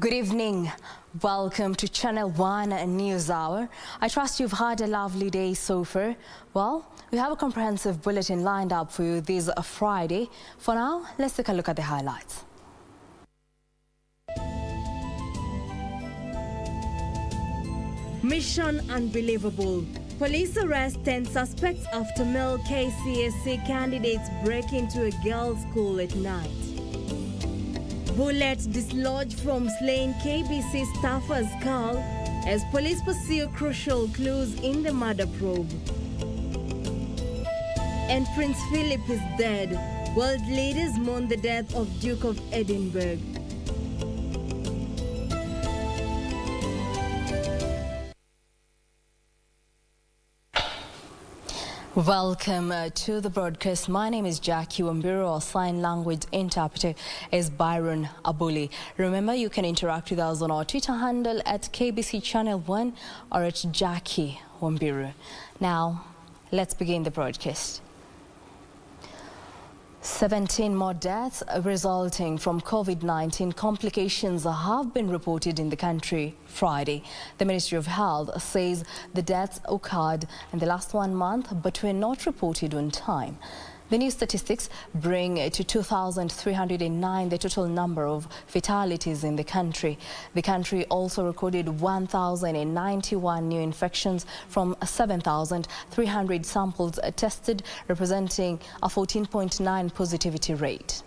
Good evening. Welcome to Channel 1 News Hour. I trust you've had a lovely day so far. Well, we have a comprehensive bulletin lined up for you this Friday. For now, let's take a look at the highlights. Mission unbelievable. Police arrest 10 suspects after male KCSE candidates break into a girls' school at night. Bullet dislodged from slain KBC staffer's skull as police pursue crucial clues in the murder probe. And Prince Philip is dead. World leaders mourn the death of Duke of Edinburgh. Welcome to the broadcast. My name is Jacky. Wambiru, our sign language interpreter is Byron Abuli. Remember, you can interact with us on our Twitter handle at KBC Channel 1 or at Jacky Wambiru. Now, let's begin the broadcast. 17 more deaths resulting from COVID-19 complications have been reported in the country Friday. The Ministry of Health says the deaths occurred in the last 1 month but were not reported on time. The new statistics bring to 2,309 the total number of fatalities in the country. The country also recorded 1,091 new infections from 7,300 samples tested, representing a 14.9% positivity rate.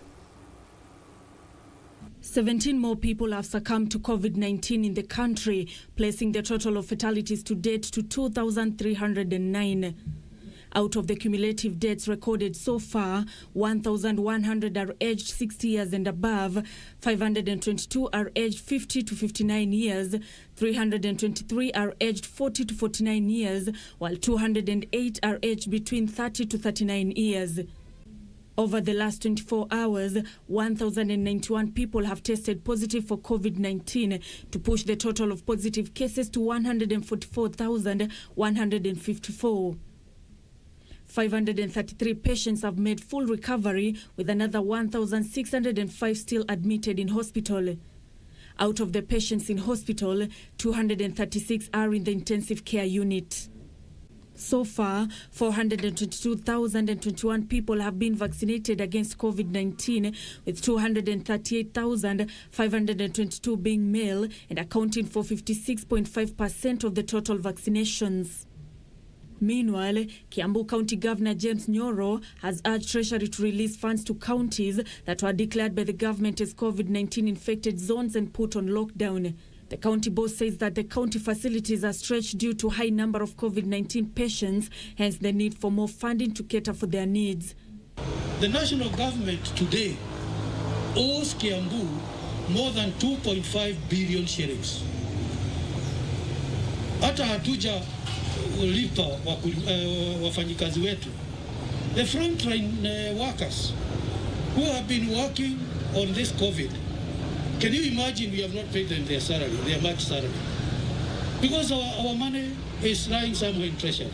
17 more people have succumbed to COVID-19 in the country, placing the total of fatalities to date to 2,309. Out of the cumulative deaths recorded so far, 1,100 are aged 60 years and above, 522 are aged 50 to 59 years, 323 are aged 40 to 49 years, while 208 are aged between 30 to 39 years. Over the last 24 hours, 1,091 people have tested positive for COVID-19 to push the total of positive cases to 144,154. 533 patients have made full recovery, with another 1,605 still admitted in hospital. Out of the patients in hospital, 236 are in the intensive care unit. So far, 422,021 people have been vaccinated against COVID-19, with 238,522 being male and accounting for 56.5% of the total vaccinations. Meanwhile, Kiambu County Governor James Nyoro has urged Treasury to release funds to counties that were declared by the government as COVID-19 infected zones and put on lockdown. The county boss says that the county facilities are stretched due to high number of COVID-19 patients, hence the need for more funding to cater for their needs. The national government today owes Kiambu more than 2.5 billion shillings. Hata hatuja lipa wafanyikazi wetu, the frontline workers who have been working on this COVID. Can you imagine we have not paid them their salary, their March salary? Because our money is lying somewhere in treasury.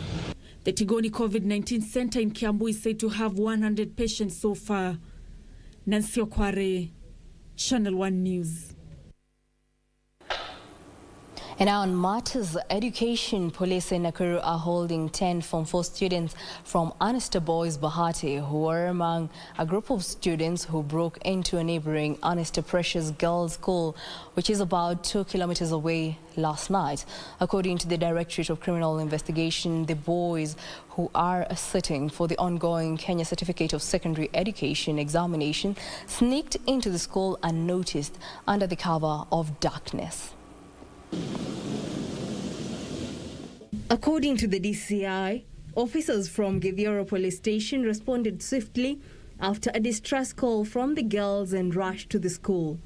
The Tigoni COVID-19 center in Kiambu is said to have 100 patients so far. Nancy Okware, Channel 1 News. And now on matters education, police in Nakuru are holding 10 Form 4 students from Anista Boys Bahati, who were among a group of students who broke into a neighboring Anista Precious Girls' School, which is about 2 kilometers away last night. According to the Directorate of Criminal Investigation, the boys, who are sitting for the ongoing Kenya Certificate of Secondary Education examination, sneaked into the school unnoticed under the cover of darkness. According to the DCI, officers from Githioro Police Station responded swiftly after a distress call from the girls and rushed to the school.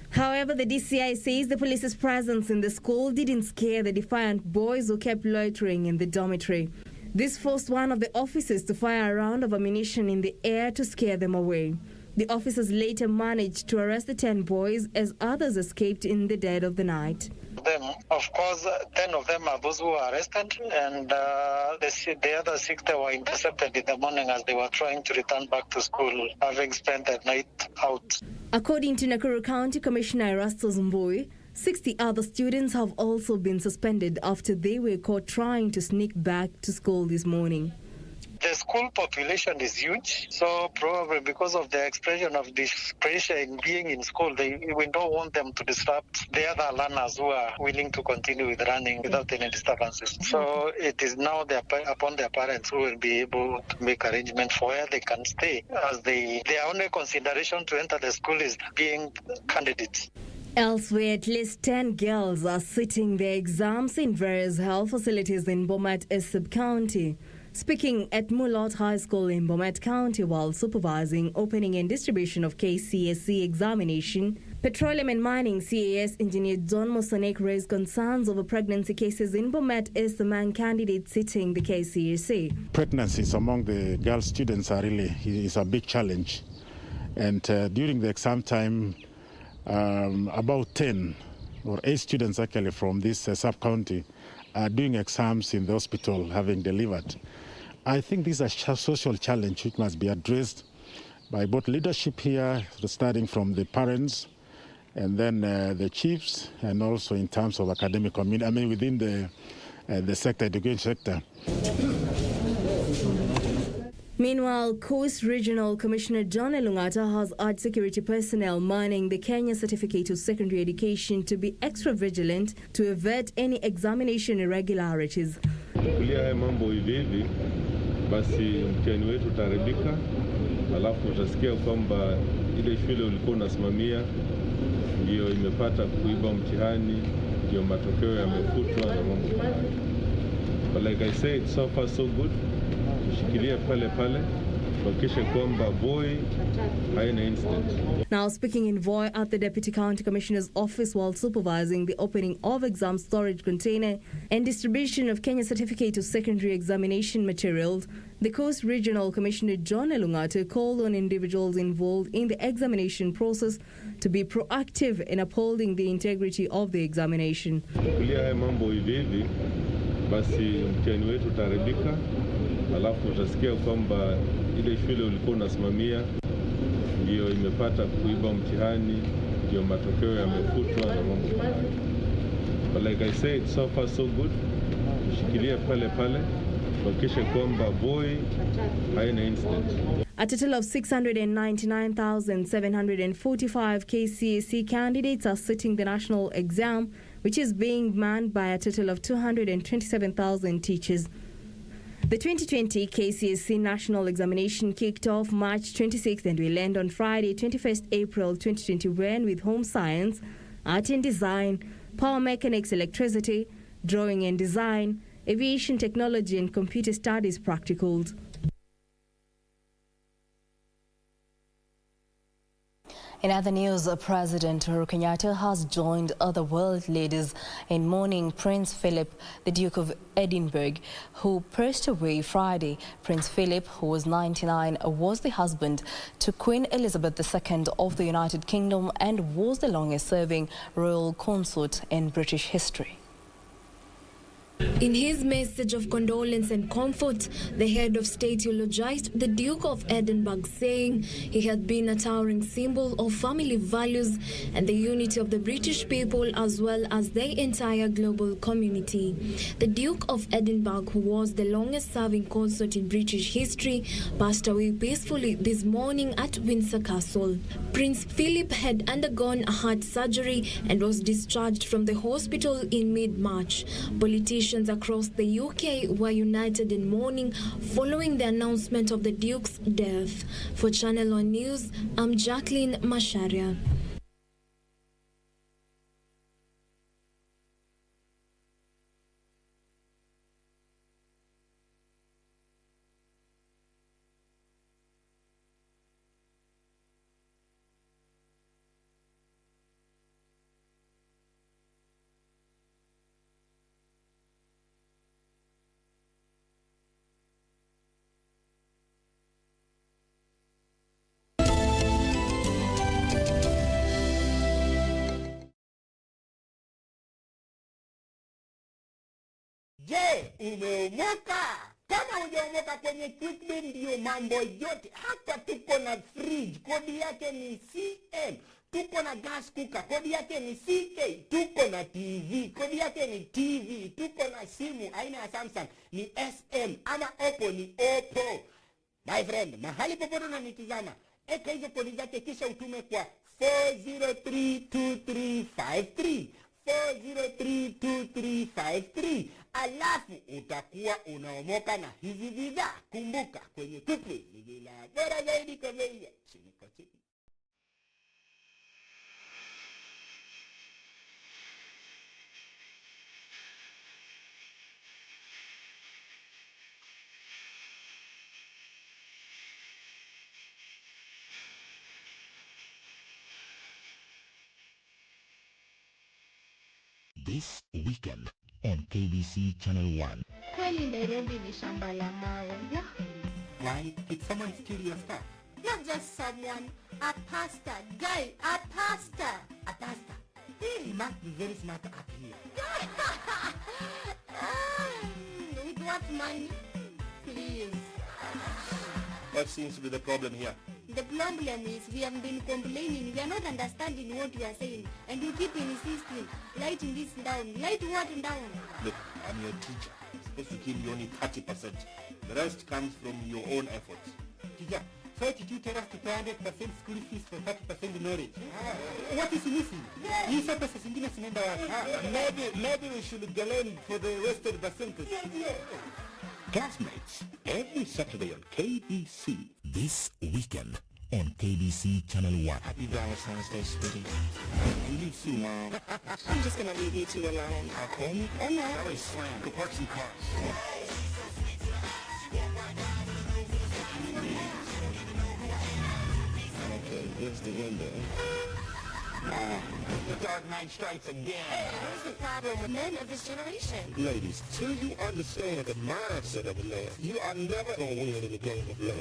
However, the DCI says the police's presence in the school didn't scare the defiant boys who kept loitering in the dormitory. This forced one of the officers to fire a round of ammunition in the air to scare them away. The officers later managed to arrest the 10 boys as others escaped in the dead of the night. Of course, 10 of them are those who were arrested, and the other 6 they were intercepted in the morning as they were trying to return back to school, having spent the night out. According to Nakuru County Commissioner Erastus Mbui, 60 other students have also been suspended after they were caught trying to sneak back to school this morning. The school population is huge, so probably because of the expression of this pressure in being in school, we don't want them to disrupt the other learners who are willing to continue with running without any disturbances. So it is now upon their parents who will be able to make arrangements for where they can stay, as their only consideration to enter the school is being candidates. Elsewhere, at least 10 girls are sitting their exams in various health facilities in Bomet sub-county. Speaking at Mulot High School in Bomet County while supervising opening and distribution of KCSE examination, Petroleum and Mining CAS engineer John Mosanek raised concerns over pregnancy cases in Bomet as the man candidate sitting the KCSE. Pregnancies among the girl students is a big challenge. And during the exam time, about 10 or 8 students actually from this sub-county are doing exams in the hospital having delivered. I think this is a social challenge which must be addressed by both leadership here, starting from the parents and then the chiefs, and also in terms of academic community, I mean within the sector, education sector. Meanwhile, Coast Regional Commissioner John Elungata has urged security personnel manning the Kenya Certificate of Secondary Education to be extra vigilant to avert any examination irregularities. Kulia haya mambo hivi basi mtihani wetu utaribika, alafu utasikia kwamba ile shule ulikuwa unasimamia ndio imepata kuiba mtihani, ndio matokeo yamefutwa na mambo. But like I said, so far so good. Tushikilie pale kuhakikisha kwamba Voi haina incident. Now speaking in Voi at the Deputy County Commissioner's office while supervising the opening of exam storage container and distribution of Kenya Certificate of Secondary Examination materials, the Coast Regional Commissioner John Elungata called on individuals involved in the examination process to be proactive in upholding the integrity of the examination. Kulia haya mambo hivi basi mtihani wetu utaribika, alafu utasikia kwamba ile shule ulikuwa unasimamia ndio imepata kuiba mtihani, ndio matokeo yamefutwa na mambo. But like I said, so far so good. Tushikilie pale kuhakikisha kwamba Voi haina incident. A total of 699,745 KCSE candidates are sitting the national exam, which is being manned by a total of 227,000 teachers. The 2020 KCSE National Examination kicked off March 26th and will end on Friday, 21st April 2021 with Home Science, Art and Design, Power Mechanics, Electricity, Drawing and Design, Aviation Technology and Computer Studies practicals. In other news, President Uhuru Kenyatta has joined other world leaders in mourning Prince Philip, the Duke of Edinburgh, who passed away Friday. Prince Philip, who was 99, was the husband to Queen Elizabeth II of the United Kingdom and was the longest-serving royal consort in British history. In his message of condolence and comfort, the head of state eulogized the Duke of Edinburgh, saying he had been a towering symbol of family values and the unity of the British people as well as the entire global community. The Duke of Edinburgh, who was the longest-serving consort in British history, passed away peacefully this morning at Windsor Castle. Prince Philip had undergone a heart surgery and was discharged from the hospital in mid-March. Politicians across the UK were united in mourning following the announcement of the Duke's death. For Channel One News, I'm Jacqueline Masharia. Je, umeomoka? Kama hujaomoka kwenye Quickly ndio mambo yote. Hapa tuko na fridge, kodi yake ni CM. tuko na gas cooker, kodi yake ni CK, tuko na TV, kodi yake ni TV, tuko na simu aina ya Samsung ni SM, ama Oppo ni Oppo. My friend, mahali popote unanitizama, eka hizo kodi zake kisha utume kwa 4032353, 4032353, alafu utakuwa unaomoka na hizi bidhaa. Kumbuka, kwenye tupi ni bila bora zaidi kwa bei ya chini kwa chini. This weekend on KBC Channel 1. Kweli Nairobi ni shamba la mawe. Yeah. Why? Did someone steal your stuff? Not just someone, a pastor. Guy, a pastor. A pastor. He must be very smart up here. With what money? Please. What seems to be the problem here? The problem is we have been complaining. We are not understanding what you are saying. And you keep insisting. Lighting this down. Light what down? Look, I'm your teacher. I'm supposed to give you only 30%. The rest comes from your own efforts. Teacher, so did you tell us to pay 100% school fees for 30% knowledge? What is missing? You said pesa zingine zinaenda wapi? Maybe we should galend for the wasted percentage. Classmates, every Saturday on KBC. This weekend on KBC Channel 1. Happy Valentine's Day, sweetie. You leave soon, Mom. I'm just gonna leave you two alone. Okay? Oh no. That was slam. Go park some cars. Okay, here's the window. The Dark Knight strikes again. What's the problem with men of this generation? Ladies, till you understand the mindset of love, you are never going to win in the game of love.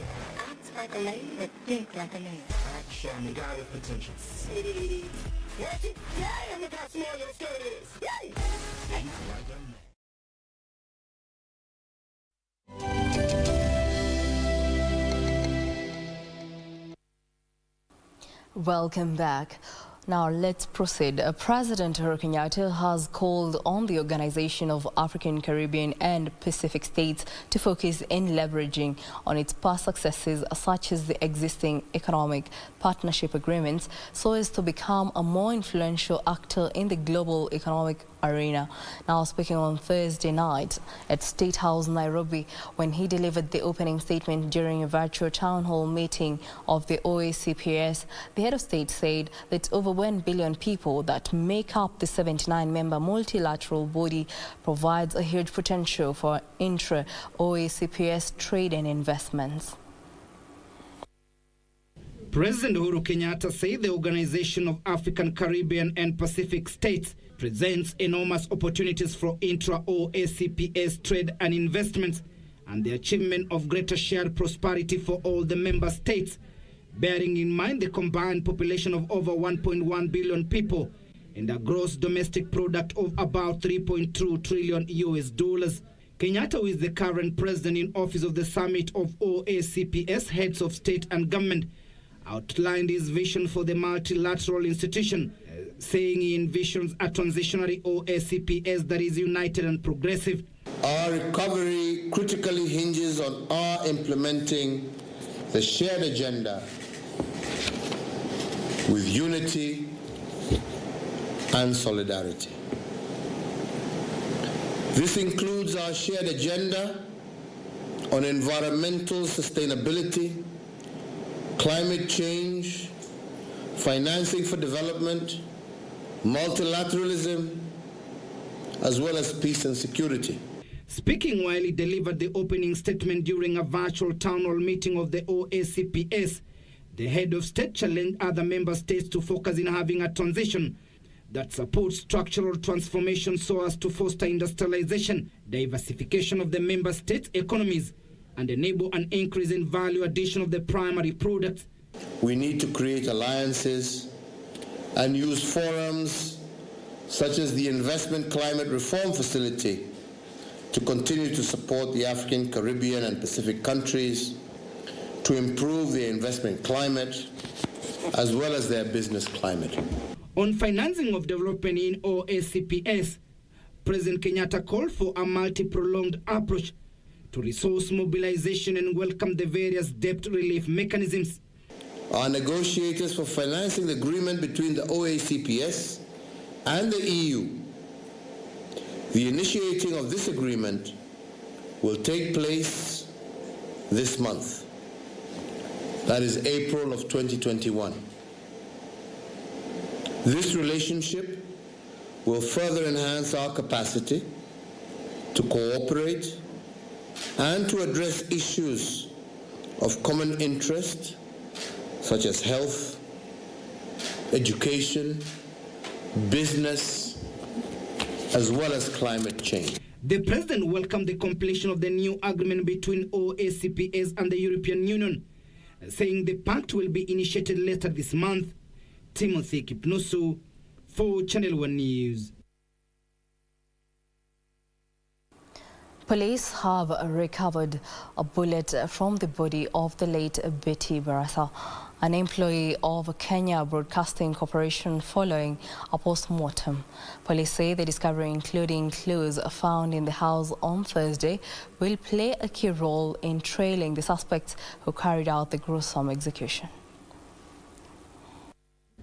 Act like a lady, but think like a man. Action, the guy with potential. What? Yeah, look how small your skirt is. Yay! Welcome back. Now let's proceed. President Uhuru Kenyatta has called on the Organization of African, Caribbean and Pacific States to focus in leveraging on its past successes such as the existing economic partnership agreements so as to become a more influential actor in the global economic arena. Now speaking on Thursday night at State House, Nairobi, when he delivered the opening statement during a virtual town hall meeting of the OACPS, the head of state said that over 1 billion people that make up the 79-member multilateral body provides a huge potential for intra-OACPS trade and investments. President Uhuru Kenyatta said the Organization of African, Caribbean and Pacific States presents enormous opportunities for intra-OACPS trade and investments and the achievement of greater shared prosperity for all the member states, bearing in mind the combined population of over 1.1 billion people and a gross domestic product of about $3.2 trillion. Kenyatta, who is the current president in office of the Summit of OACPS Heads of State and Government, outlined his vision for the multilateral institution, saying he envisions a transitionary OACPS that is united and progressive. Our recovery critically hinges on our implementing the shared agenda with unity and solidarity. This includes our shared agenda on environmental sustainability, climate change, financing for development, multilateralism, as well as peace and security. Speaking while he delivered the opening statement during a virtual town hall meeting of the OACPS, the head of state challenged other member states to focus in having a transition that supports structural transformation so as to foster industrialization, diversification of the member states' economies, and enable an increase in value addition of the primary products. We need to create alliances and use forums such as the Investment Climate Reform Facility to continue to support the African, Caribbean and Pacific countries to improve their investment climate as well as their business climate. On financing of development in OACPS, President Kenyatta called for a multi-pronged approach to resource mobilization and welcomed the various debt relief mechanisms. Our negotiators for financing the agreement between the OACPS and the EU. The initiating of this agreement will take place this month. That is April of 2021. This relationship will further enhance our capacity to cooperate and to address issues of common interest such as health, education, business, as well as climate change. The President welcomed the completion of the new agreement between OACPS and the European Union, saying the pact will be initiated later this month. Timothy Kipnusu for Channel 1 News. Police have recovered a bullet from the body of the late Betty Barasa, an employee of Kenya Broadcasting Corporation, following a post-mortem. Police say the discovery, including clues found in the house on Thursday, will play a key role in trailing the suspects who carried out the gruesome execution.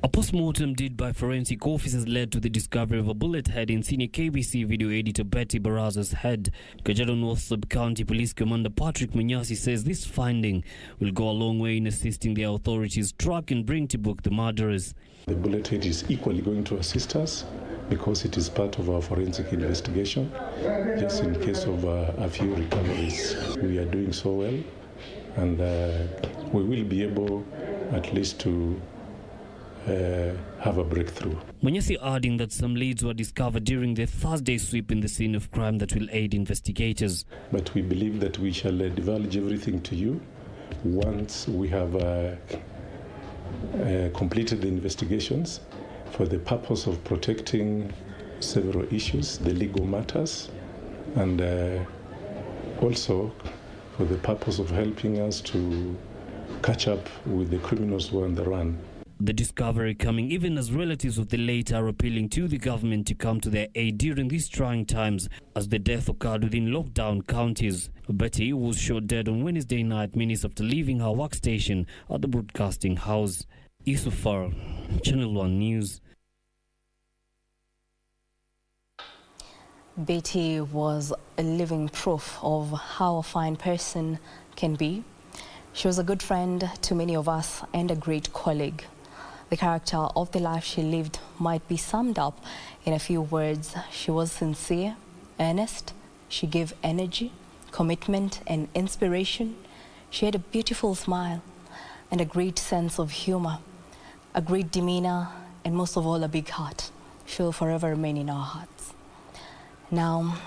A post-mortem did by forensic officers led to the discovery of a bullet head in senior KBC video editor Betty Baraza's head. Kajiado North Sub-County Police Commander Patrick Munyasi says this finding will go a long way in assisting the authorities track and bring to book the murderers. The bullet head is equally going to assist us because it is part of our forensic investigation. Just in case of a few recoveries, we are doing so well, and we will be able at least to have a breakthrough. Munyasi adding that some leads were discovered during the Thursday sweep in the scene of crime that will aid investigators. But we believe that we shall divulge everything to you once we have completed the investigations for the purpose of protecting several issues, the legal matters, and also for the purpose of helping us to catch up with the criminals who are on the run. The discovery coming even as relatives of the late are appealing to the government to come to their aid during these trying times, as the death occurred within lockdown counties. Betty was shot dead on Wednesday night, minutes after leaving her workstation at the broadcasting house. Isufar, Channel 1 News. Betty was a living proof of how a fine person can be. She was a good friend to many of us and a great colleague. The character of the life she lived might be summed up in a few words. She was sincere, earnest. She gave energy, commitment, and inspiration. She had a beautiful smile and a great sense of humor, a great demeanor, and most of all, a big heart. She will forever remain in our hearts. Now,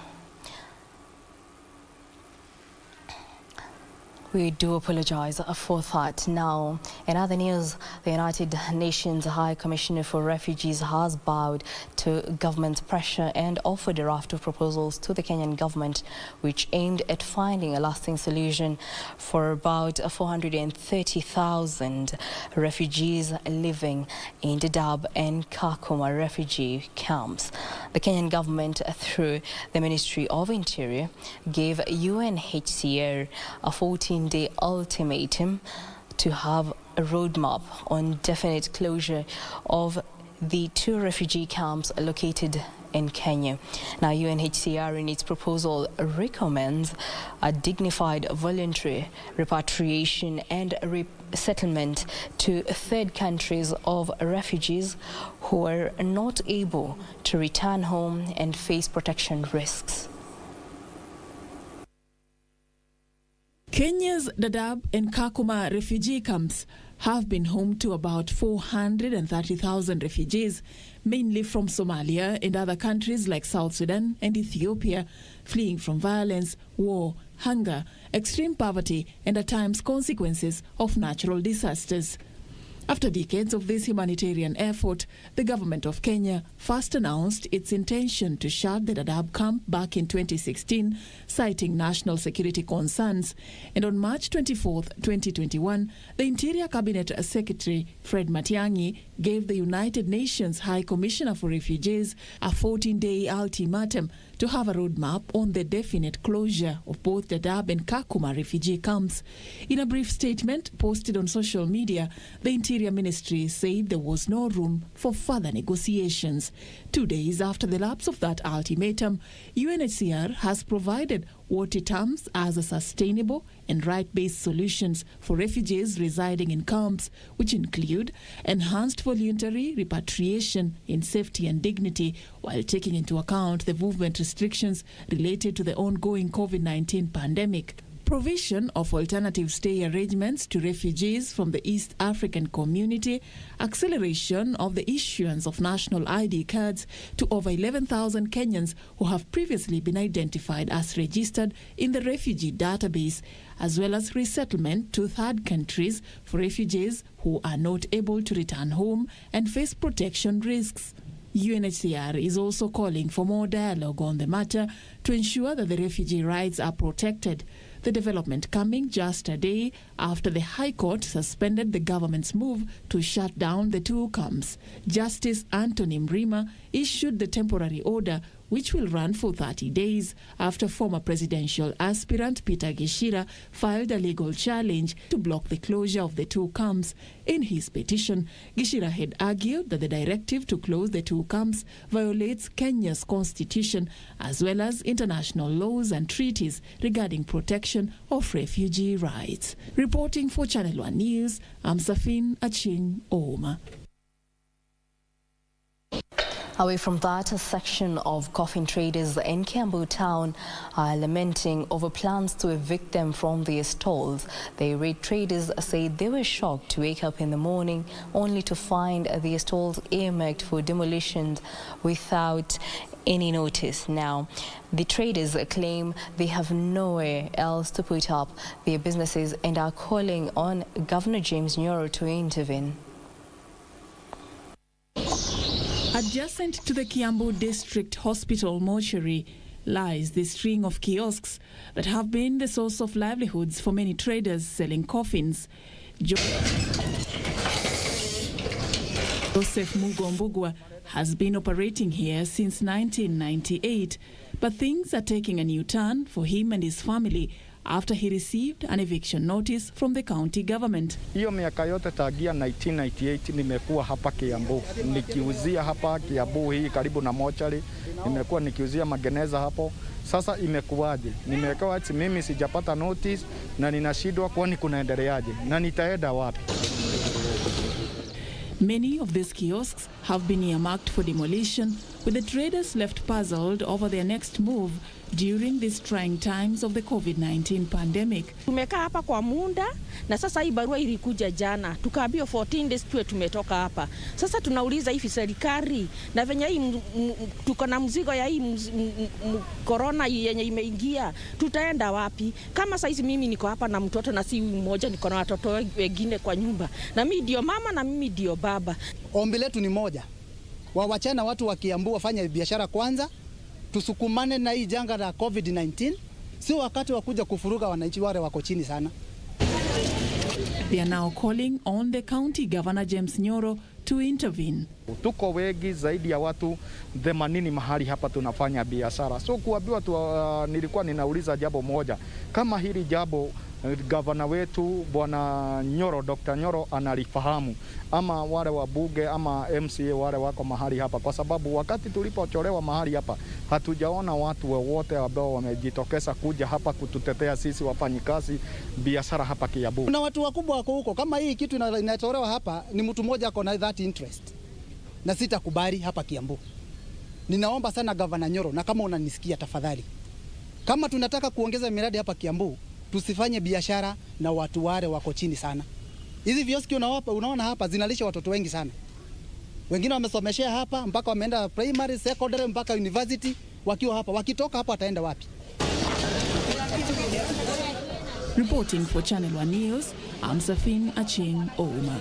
we do apologize for that. Now, in other news, the United Nations High Commissioner for Refugees has bowed to government pressure and offered a raft of proposals to the Kenyan government, which aimed at finding a lasting solution for about 430,000 refugees living in Dadaab and Kakuma refugee camps. The Kenyan government, through the Ministry of Interior, gave UNHCR a 14-day ultimatum to have a roadmap on definite closure of the 2 refugee camps located in Kenya. Now, UNHCR in its proposal recommends a dignified voluntary repatriation and resettlement to third countries of refugees who are not able to return home and face protection risks. Kenya's Dadaab and Kakuma refugee camps have been home to about 430,000 refugees, mainly from Somalia and other countries like South Sudan and Ethiopia, fleeing from violence, war, hunger, extreme poverty, and at times consequences of natural disasters. After decades of this humanitarian effort, the government of Kenya first announced its intention to shut the Dadaab camp back in 2016, citing national security concerns. And on March 24, 2021, the Interior Cabinet Secretary Fred Matiang'i gave the United Nations High Commissioner for Refugees a 14-day ultimatum to have a roadmap on the definite closure of both Dadaab and Kakuma refugee camps. In a brief statement posted on social media, the Interior Ministry said there was no room for further negotiations. 2 days after the lapse of that ultimatum, UNHCR has provided what it terms as a sustainable and right-based solutions for refugees residing in camps, which include enhanced voluntary repatriation in safety and dignity, while taking into account the movement restrictions related to the ongoing COVID-19 pandemic. Provision of alternative stay arrangements to refugees from the East African community, acceleration of the issuance of national ID cards to over 11,000 Kenyans who have previously been identified as registered in the refugee database, as well as resettlement to third countries for refugees who are not able to return home and face protection risks. UNHCR is also calling for more dialogue on the matter to ensure that the refugee rights are protected. The development coming just a day after the High Court suspended the government's move to shut down the two camps. Justice Anthony Mrima issued the temporary order, which will run for 30 days after former presidential aspirant Peter Gishira filed a legal challenge to block the closure of the two camps. In his petition, Gishira had argued that the directive to close the two camps violates Kenya's constitution as well as international laws and treaties regarding protection of refugee rights. Reporting for Channel 1 News, I'm Safin Aching Oma. Away from that, a section of coffin traders in Kiambu town are lamenting over plans to evict them from their stalls. The irate traders say they were shocked to wake up in the morning only to find their stalls earmarked for demolition without any notice. Now, the traders claim they have nowhere else to put up their businesses and are calling on Governor James Nyoro to intervene. Adjacent to the Kiambu District Hospital mortuary lies the string of kiosks that have been the source of livelihoods for many traders selling coffins. Joseph Mugombugwa has been operating here since 1998, but things are taking a new turn for him and his family after he received an eviction notice from the county government. Hiyo miaka yote tangia 1998 nimekuwa hapa Kiambu. Nikiuzia hapa Kiambu hii karibu na mochari. Nimekuwa nikiuzia mageneza hapo. Sasa imekuwaje? Nimewekewa ati mimi sijapata notice na ninashindwa kwani kunaendeleaje? Na nitaenda wapi? Many of these kiosks have been earmarked for demolition, with the traders left puzzled over their next move during these trying times of the COVID-19 pandemic. Tumekaa hapa kwa muda na sasa hii barua ilikuja jana. Tukaambiwa 14 days tuwe tumetoka hapa. Sasa tunauliza hivi serikali na venye hii tuko na mzigo ya hii corona yenye imeingia, tutaenda wapi? Kama saizi mimi niko hapa na mtoto na si mmoja, niko na watoto wengine kwa nyumba. Na mimi ndio mama na mimi ndio baba. Ombi letu ni moja. Wawachana watu wa Kiambu wafanye biashara kwanza. Tusukumane na hii janga la COVID-19. Sio wakati wa kuja kufuruga wananchi wale wako chini sana. They are now calling on the county governor James Nyoro to intervene. Tuko wengi zaidi ya watu 80 mahali hapa tunafanya biashara. So kuambiwa tu nilikuwa ninauliza jambo moja. Kama hili jambo gavana wetu Bwana Nyoro, Dr. Nyoro analifahamu, ama wale wabunge ama MCA wale wako mahali hapa, kwa sababu wakati tulipocholewa mahali hapa hatujaona watu wote ambao wamejitokeza kuja hapa kututetea sisi wafanyikazi biashara hapa Kiambu. Kuna watu wakubwa wako huko, kama hii kitu inatolewa hapa ni mtu mmoja ako na that interest, na sitakubali hapa Kiambu. Ninaomba sana Gavana Nyoro, na kama unanisikia tafadhali, kama tunataka kuongeza miradi hapa Kiambu, tusifanye biashara na watu wale wako chini sana. Hizi vioski unaona hapa zinalisha watoto wengi sana. Wengine wamesomeshea hapa mpaka wameenda primary, secondary mpaka university, wakiwa hapa. Wakitoka hapa wataenda wapi? Reporting for Channel 1 News, I'm Safin Aching Ouma.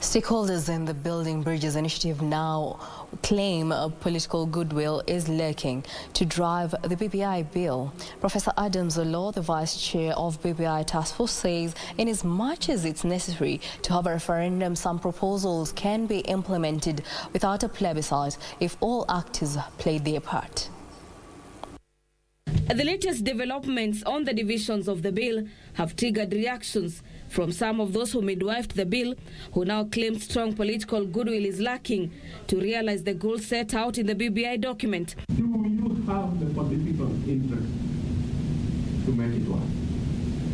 Stakeholders in the Building Bridges initiative now claim political goodwill is lurking to drive the BBI bill. Professor Adam Zolo, the Vice Chair of BBI Task Force, says in as much as it's necessary to have a referendum, some proposals can be implemented without a plebiscite if all actors played their part. The latest developments on the divisions of the bill have triggered reactions from some of those who midwifed the bill, who now claim strong political goodwill is lacking to realize the goals set out in the BBI document. Do you have the political interest to make it work?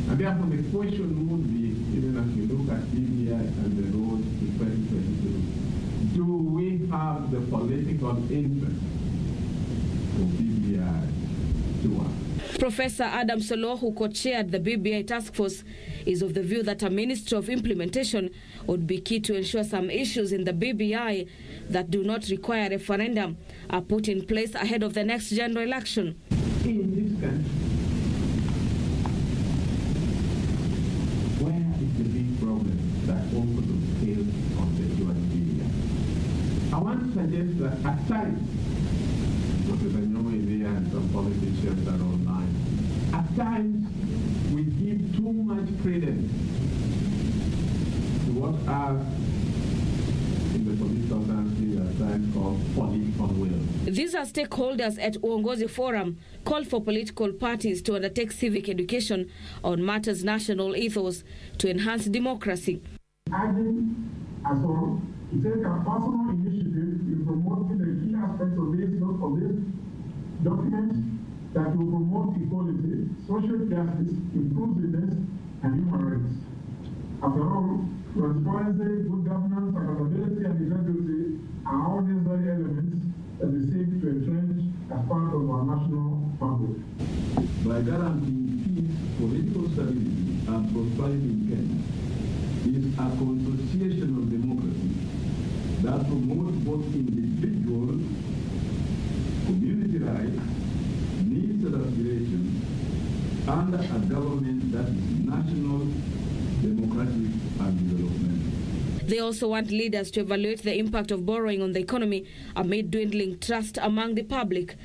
And therefore the question would be, even as we look at BBI and the road to 2022, do we have the political interest for BBI to work? Professor Adam Solo, who co-chaired the BBI task force, is of the view that a Ministry of Implementation would be key to ensure some issues in the BBI that do not require referendum are put in place ahead of the next general election. In this country, where is the big problem that also fails on the BBI? I want to suggest that at times, Professor Nyomo is here and some politicians are online. At times, we give too much credence to what are in the political science at times called political will. These are stakeholders at Uongozi Forum called for political parties to undertake civic education on matters national ethos to enhance democracy. Urging us all to take a personal initiative in promoting the key aspects of this document that will promote equality, social justice, inclusiveness, and human rights. After all, transparency, good governance, accountability, and integrity are all necessary elements that we seek to entrench as part of our national fabric. By guaranteeing peace, political stability, and prosperity in Kenya, is a consociation of democracy that promotes both individual, community rights, needs and aspirations, and a government that is national, democratic, and developmental. They also want leaders to evaluate the impact of borrowing on the economy amid dwindling trust among the public.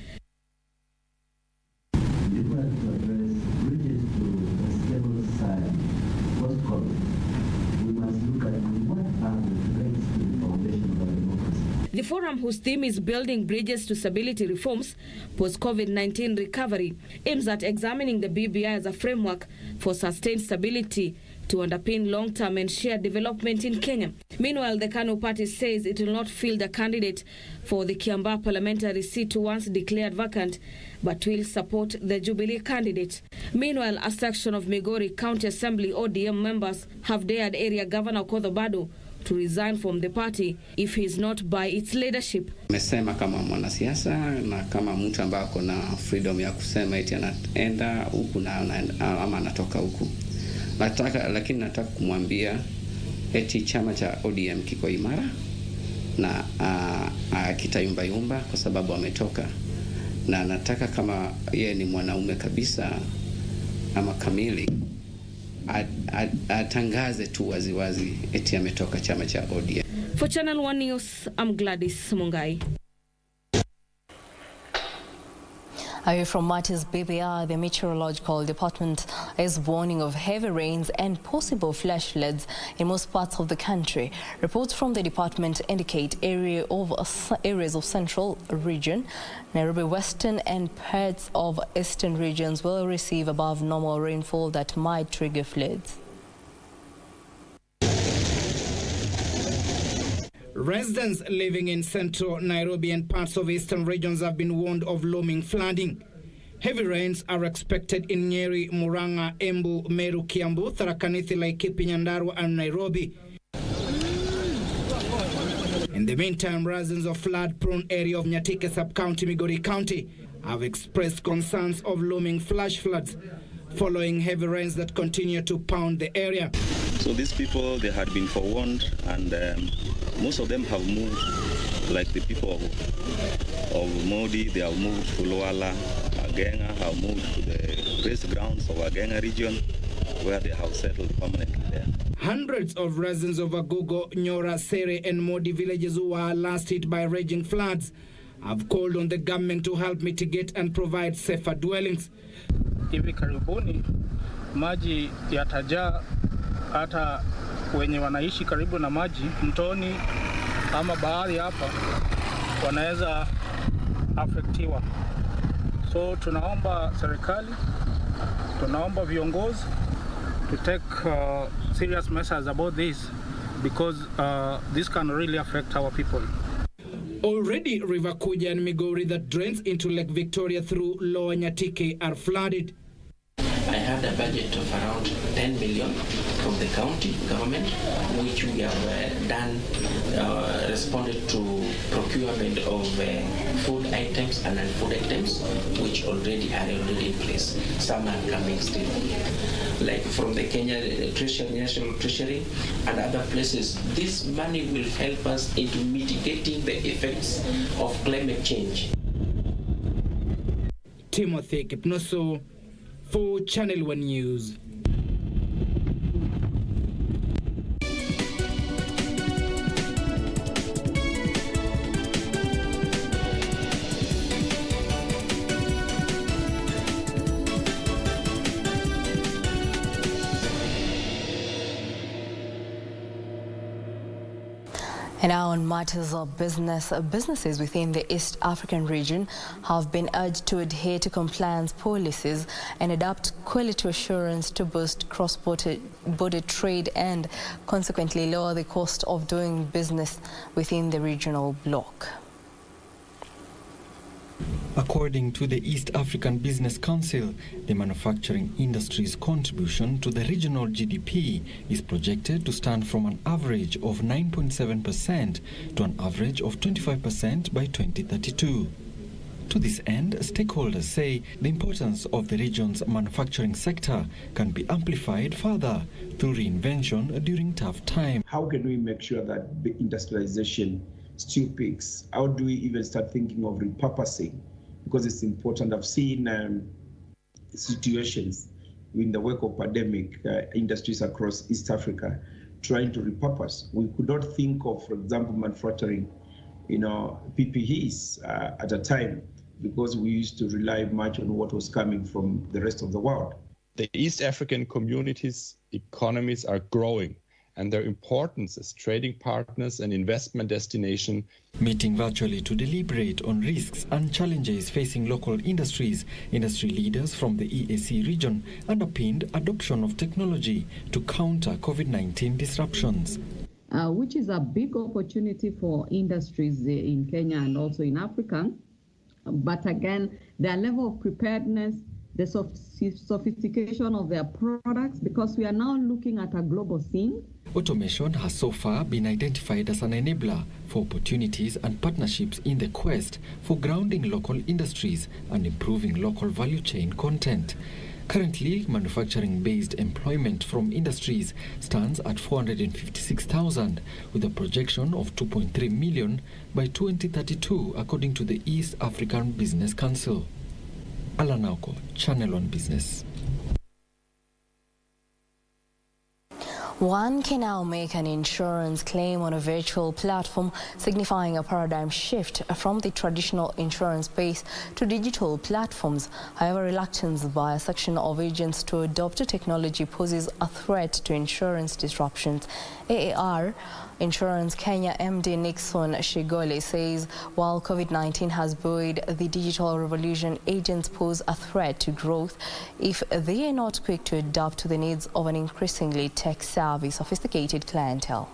The forum, whose theme is building bridges to stability reforms post-COVID-19 recovery, aims at examining the BBI as a framework for sustained stability to underpin long-term and shared development in Kenya. Meanwhile, the KANU party says it will not field a candidate for the Kiambaa parliamentary seat once declared vacant, but will support the Jubilee candidate. Meanwhile, a section of Migori County Assembly ODM members have dared area Governor Okoth Obado to resign from the party if he is not by its leadership. Mesema kama mwanasiasa na kama mtu ambaye ako na freedom ya kusema eti anaenda huku na ama anatoka huku. Lakini nataka kumwambia eti chama cha ODM kiko imara na kitayumba kwa sababu ametoka, na nataka kama yeye ni mwanaume kabisa ama kamili atangaze tu waziwazi eti ametoka chama cha ODM. For Channel 1 News, I'm Gladys Mungai. Away from matters BBI, the meteorological department is warning of heavy rains and possible flash floods in most parts of the country. Reports from the department indicate areas of central region, Nairobi Western and parts of eastern regions will receive above normal rainfall that might trigger floods. Residents living in central Nairobi and parts of eastern regions have been warned of looming flooding. Heavy rains are expected in Nyeri, Murang'a, Embu, Meru, Kiambu, Tharaka Nithi, Laikipia, Nyandarua and Nairobi. In the meantime, residents of flood-prone area of Nyatike sub-county, Migori County, have expressed concerns of looming flash floods following heavy rains that continue to pound the area. So these people, they had been forewarned, and most of them have moved, like the people of Modi, they have moved to Luala. Agenga have moved to the race grounds of Agenga region. where they have settled permanently there. Hundreds of residents of Agogo, Nyora, Sere and Modi villages who are last hit by raging floods have called on the government to help mitigate and provide safer dwellings. Hivi karibuni maji yatajaa, hata wenye wanaishi karibu na maji mtoni ama bahari hapa wanaweza affectiwa. So tunaomba serikali, tunaomba viongozi to take serious measures about this, because this can really affect our people. Already River Kuja and Migori that drains into Lake Victoria through Lower Nyatike are flooded. I had a budget of around 10 million from the county government, which we have done, responded to procurement of food items and non-food items, which are already in place. Some are coming still. Like from the Kenya Treasury, National Treasury and other places, this money will help us into mitigating the effects of climate change. Timothy Kipnoso for Channel 1 News. And now on matters of business, businesses within the East African region have been urged to adhere to compliance policies and adopt quality assurance to boost cross-border trade and consequently lower the cost of doing business within the regional bloc. According to the East African Business Council, the manufacturing industry's contribution to the regional GDP is projected to stand from an average of 9.7% to an average of 25% by 2032. To this end, stakeholders say the importance of the region's manufacturing sector can be amplified further through reinvention during tough times. How can we make sure that the industrialization still peaks? How do we even start thinking of repurposing? Because it's important. I've seen situations in the wake of pandemic, industries across East Africa trying to repurpose. We could not think of, for example, manufacturing, PPEs at a time because we used to rely much on what was coming from the rest of the world. The East African communities' economies are growing, and their importance as trading partners and investment destination. Meeting virtually to deliberate on risks and challenges facing local industries, industry leaders from the EAC region underpinned adoption of technology to counter COVID-19 disruptions. Which is a big opportunity for industries in Kenya and also in Africa. But again, their level of preparedness, the sophistication of their products, because we are now looking at a global scene. Automation has so far been identified as an enabler for opportunities and partnerships in the quest for grounding local industries and improving local value chain content. Currently, manufacturing-based employment from industries stands at 456,000, with a projection of 2.3 million by 2032, according to the East African Business Council. Alanauko, Channel 1 Business. One can now make an insurance claim on a virtual platform, signifying a paradigm shift from the traditional insurance space to digital platforms. However, reluctance by a section of agents to adopt the technology poses a threat to insurance disruptions. AAR Insurance Kenya MD Nixon Shigole says while COVID-19 has buoyed the digital revolution, agents pose a threat to growth if they are not quick to adapt to the needs of an increasingly tech-savvy, sophisticated clientele.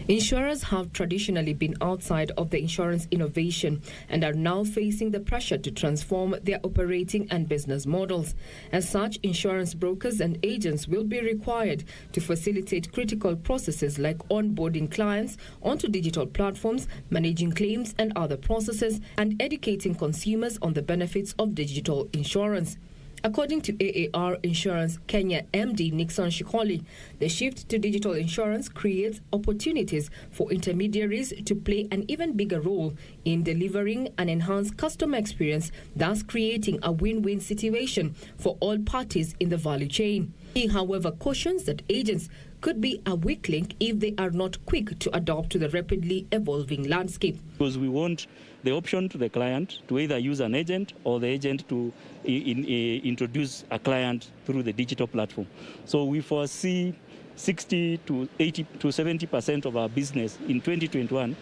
Insurers have traditionally been outside of the insurance innovation and are now facing the pressure to transform their operating and business models. As such, insurance brokers and agents will be required to facilitate critical processes like onboarding clients onto digital platforms, managing claims and other processes, and educating consumers on the benefits of digital insurance. According to AAR Insurance Kenya MD Nixon Shikoli, the shift to digital insurance creates opportunities for intermediaries to play an even bigger role in delivering an enhanced customer experience, thus creating a win-win situation for all parties in the value chain. He, however, cautions that agents could be a weak link if they are not quick to adapt to the rapidly evolving landscape. Because we want the option to the client to either use an agent or the agent to introduce a client through the digital platform. So we foresee 60 to 80 to 70% of our business in 2021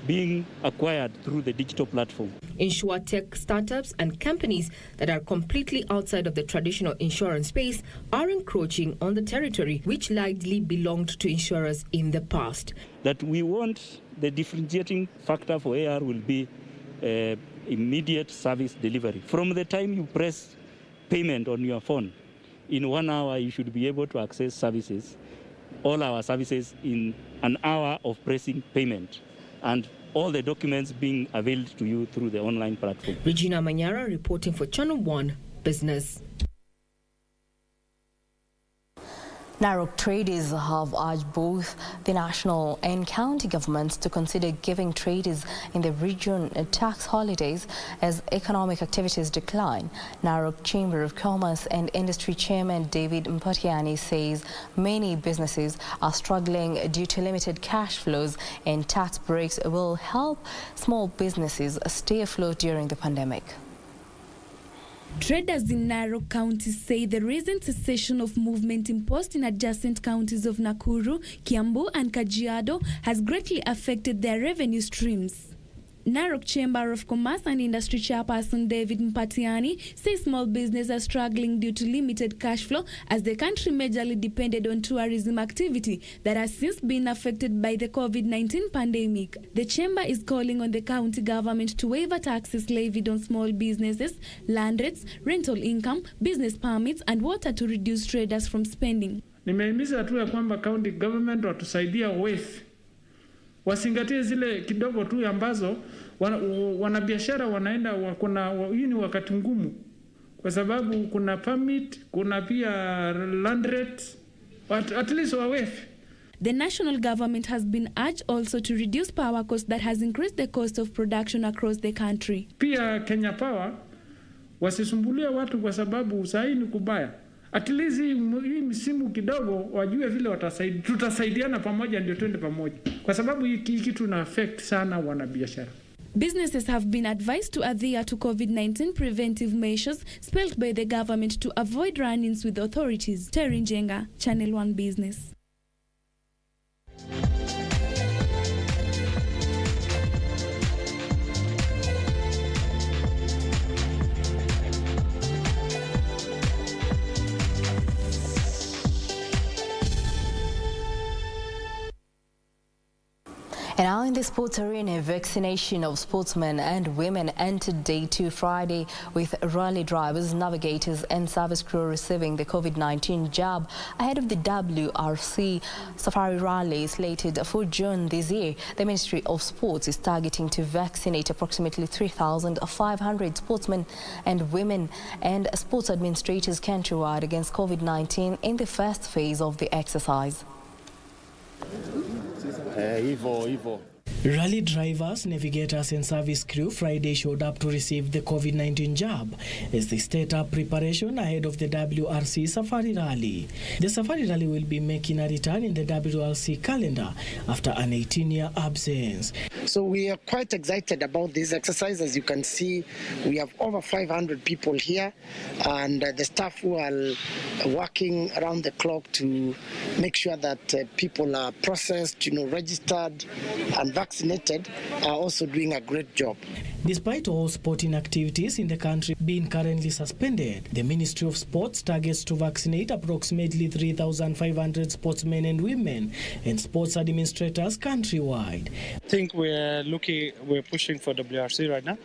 being acquired through the digital platform. InsurTech startups and companies that are completely outside of the traditional insurance space are encroaching on the territory which largely belonged to insurers in the past. That we want the differentiating factor for AR will be immediate service delivery. From the time you press payment on your phone, in 1 hour you should be able to access services, all our services in an hour of pressing payment, and all the documents being availed to you through the online platform. Regina Manyara reporting for Channel 1 Business. Narok traders have urged both the national and county governments to consider giving traders in the region tax holidays as economic activities decline. Narok Chamber of Commerce and Industry Chairman David Mpatiani says many businesses are struggling due to limited cash flows, and tax breaks will help small businesses stay afloat during the pandemic. Traders in Narok County say the recent cessation of movement imposed in adjacent counties of Nakuru, Kiambu and Kajiado has greatly affected their revenue streams. Narok Chamber of Commerce and Industry Chairperson David Mpatiani says small businesses are struggling due to limited cash flow as the country majorly depended on tourism activity that has since been affected by the COVID-19 pandemic. The chamber is calling on the county government to waive taxes levied on small businesses, land rates, rental income, business permits and water to reduce traders from spending. Nimehimiza tu ya kwamba county government watusaidia wasingatie zile kidogo tu ambazo wanabiashara wanaenda hii ni wakati ngumu kwa sababu kuna permit, kuna pia land rate, at least wawefe. The national government has been urged also to reduce power costs that has increased the cost of production across the country. Pia Kenya Power wasisumbulie watu kwa sababu sahi ni kubaya. At least hii msimu kidogo wajue vile tutasaidiana pamoja ndio twende pamoja. Kwa sababu hii kitu na affect sana wanabiashara. Businesses have been advised to adhere to COVID-19 preventive measures spelled by the government to avoid run-ins with authorities. Terry Njenga, Channel 1 Business. And now in the sports arena, vaccination of sportsmen and women entered day 2 Friday, with rally drivers, navigators and service crew receiving the COVID-19 jab ahead of the WRC Safari Rally slated for June this year. The Ministry of Sports is targeting to vaccinate approximately 3,500 sportsmen and women and sports administrators countrywide against COVID-19 in the first phase of the exercise. Rally drivers, navigators and service crew Friday showed up to receive the COVID-19 jab as they stayed up preparation ahead of the WRC Safari Rally. The Safari Rally will be making a return in the WRC calendar after an 18-year absence. So we are quite excited about this exercise. As you can see, we have over 500 people here, and the staff who are working around the clock to make sure that people are processed, registered and vaccinated are also doing a great job. Despite all sporting activities in the country being currently suspended, the Ministry of Sports targets to vaccinate approximately 3,500 sportsmen and women and sports administrators countrywide. I think we're pushing for WRC right now,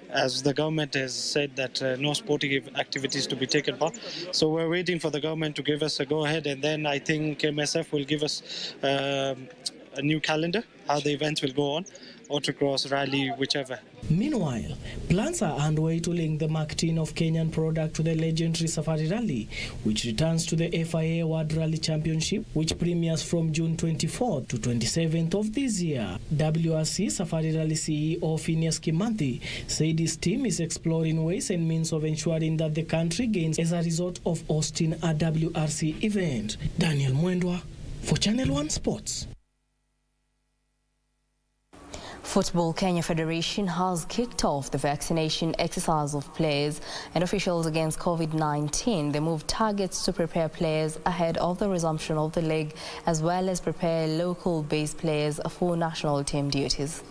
as the government has said that no sporting activities to be taken part. So we're waiting for the government to give us a go-ahead, and then I think MSF will give us a new calendar, how the events will go on, autocross, rally, whichever. Meanwhile, plans are underway to link the Mark 10 of Kenyan product to the legendary Safari Rally, which returns to the FIA World Rally Championship, which premieres from June 24th to 27th of this year. WRC Safari Rally CEO Phineas Kimanthi said his team is exploring ways and means of ensuring that the country gains as a result of hosting a WRC event. Daniel Mwendwa for Channel 1 Sports. Football Kenya Federation has kicked off the vaccination exercise of players and officials against COVID-19. The move targets to prepare players ahead of the resumption of the league, as well as prepare local-based players for national team duties.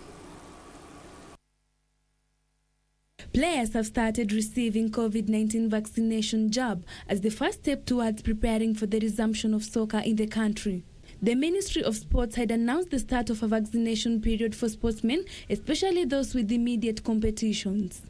Players have started receiving COVID-19 vaccination jab as the first step towards preparing for the resumption of soccer in the country. The Ministry of Sports had announced the start of a vaccination period for sportsmen, especially those with immediate competitions.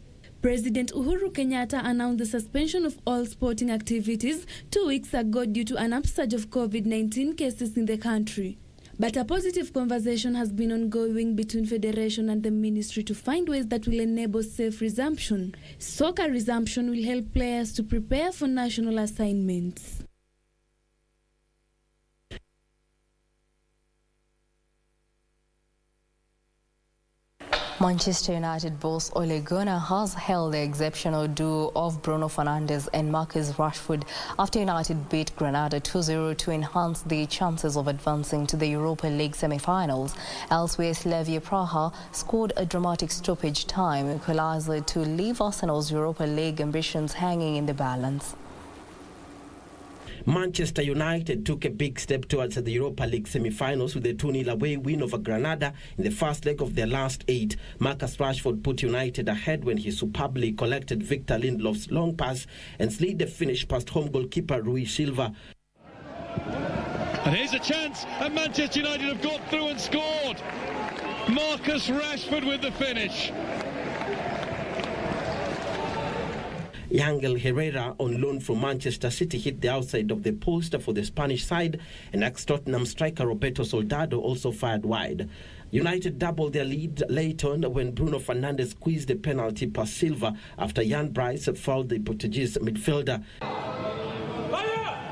President Uhuru Kenyatta announced the suspension of all sporting activities 2 weeks ago due to an upsurge of COVID-19 cases in the country. But a positive conversation has been ongoing between Federation and the Ministry to find ways that will enable safe resumption. Soccer resumption will help players to prepare for national assignments. Manchester United boss Ole Gunnar has hailed the exceptional duo of Bruno Fernandes and Marcus Rashford after United beat Granada 2-0 to enhance their chances of advancing to the Europa League semi-finals. Elsewhere, Slavia Praha scored a dramatic stoppage time equaliser to leave Arsenal's Europa League ambitions hanging in the balance. Manchester United took a big step towards the Europa League semi-finals with a 2-0 away win over Granada in the first leg of their last 8. Marcus Rashford put United ahead when he superbly collected Victor Lindelof's long pass and slid the finish past home goalkeeper Rui Silva. And here's a chance, and Manchester United have got through and scored. Marcus Rashford with the finish. Yangel Herrera, on loan from Manchester City, hit the outside of the post for the Spanish side, and ex-Tottenham striker Roberto Soldado also fired wide. United doubled their lead late on when Bruno Fernandes squeezed the penalty past Silva after Jan Bryce fouled the Portuguese midfielder.